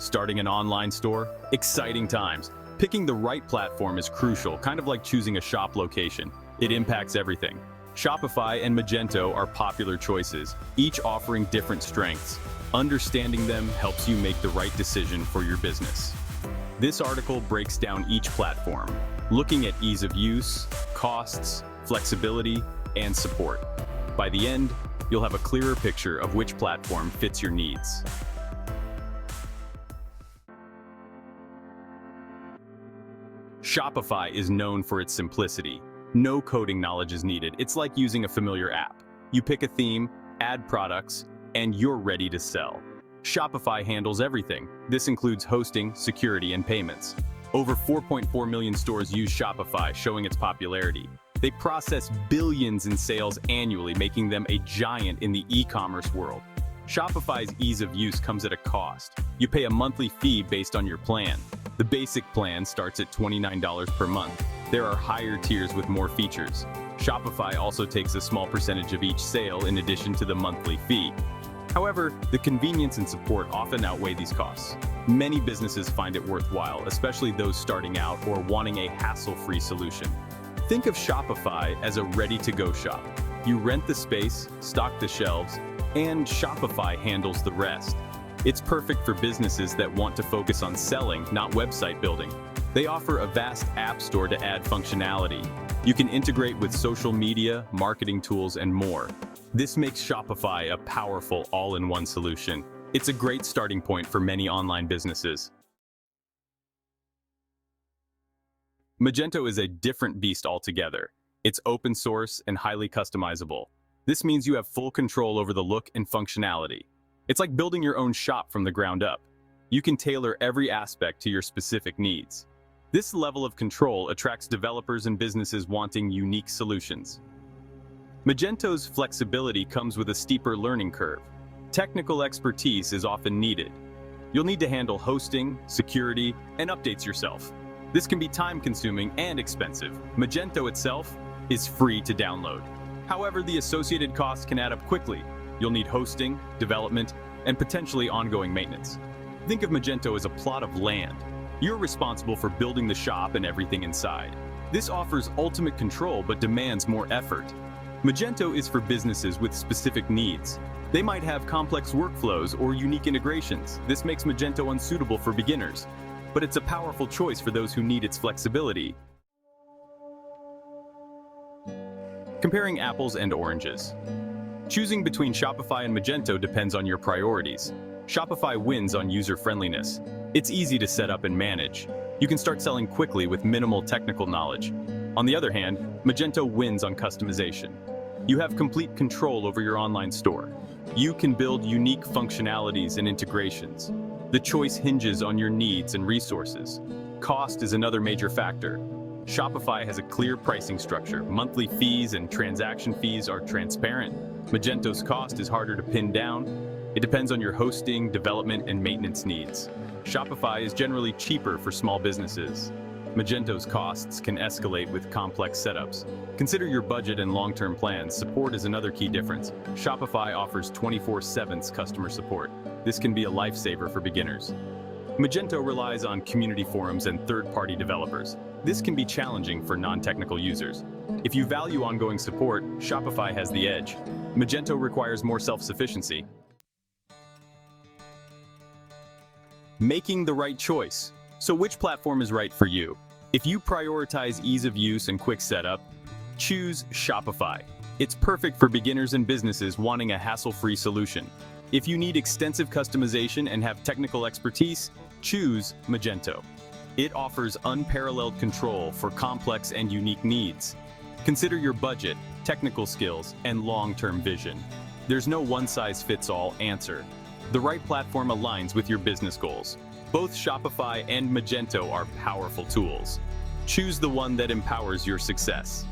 Starting an online store? Exciting times. Picking the right platform is crucial, kind of like choosing a shop location. It impacts everything. Shopify and Magento are popular choices, each offering different strengths. Understanding them helps you make the right decision for your business. This article breaks down each platform, looking at ease of use, costs, flexibility, and support. By the end, you'll have a clearer picture of which platform fits your needs. Shopify is known for its simplicity. No coding knowledge is needed. It's like using a familiar app. You pick a theme, add products, and you're ready to sell. Shopify handles everything. This includes hosting, security, and payments. Over 4.4 million stores use Shopify, showing its popularity. They process billions in sales annually, making them a giant in the e-commerce world. Shopify's ease of use comes at a cost. You pay a monthly fee based on your plan. The basic plan starts at $29 per month. There are higher tiers with more features. Shopify also takes a small percentage of each sale in addition to the monthly fee. However, the convenience and support often outweigh these costs. Many businesses find it worthwhile, especially those starting out or wanting a hassle-free solution. Think of Shopify as a ready-to-go shop. You rent the space, stock the shelves, and Shopify handles the rest. It's perfect for businesses that want to focus on selling, not website building. They offer a vast app store to add functionality. You can integrate with social media, marketing tools, and more. This makes Shopify a powerful all-in-one solution. It's a great starting point for many online businesses. Magento is a different beast altogether. It's open source and highly customizable. This means you have full control over the look and functionality. It's like building your own shop from the ground up. You can tailor every aspect to your specific needs. This level of control attracts developers and businesses wanting unique solutions. Magento's flexibility comes with a steeper learning curve. Technical expertise is often needed. You'll need to handle hosting, security, and updates yourself. This can be time-consuming and expensive. Magento itself is free to download. However, the associated costs can add up quickly. You'll need hosting, development, and potentially ongoing maintenance. Think of Magento as a plot of land. You're responsible for building the shop and everything inside. This offers ultimate control but demands more effort. Magento is for businesses with specific needs. They might have complex workflows or unique integrations. This makes Magento unsuitable for beginners, but it's a powerful choice for those who need its flexibility. Comparing apples and oranges. Choosing between Shopify and Magento depends on your priorities. Shopify wins on user-friendliness. It's easy to set up and manage. You can start selling quickly with minimal technical knowledge. On the other hand, Magento wins on customization. You have complete control over your online store. You can build unique functionalities and integrations. The choice hinges on your needs and resources. Cost is another major factor. Shopify has a clear pricing structure. Monthly fees and transaction fees are transparent. Magento's cost is harder to pin down. It depends on your hosting, development, and maintenance needs. Shopify is generally cheaper for small businesses. Magento's costs can escalate with complex setups. Consider your budget and long-term plans. Support is another key difference. Shopify offers 24/7 customer support. This can be a lifesaver for beginners. Magento relies on community forums and third-party developers. This can be challenging for non-technical users. If you value ongoing support, Shopify has the edge. Magento requires more self-sufficiency. Making the right choice. So which platform is right for you? If you prioritize ease of use and quick setup, choose Shopify. It's perfect for beginners and businesses wanting a hassle-free solution. If you need extensive customization and have technical expertise, choose Magento. It offers unparalleled control for complex and unique needs. Consider your budget, technical skills, and long-term vision. There's no one-size-fits-all answer. The right platform aligns with your business goals. Both Shopify and Magento are powerful tools. Choose the one that empowers your success.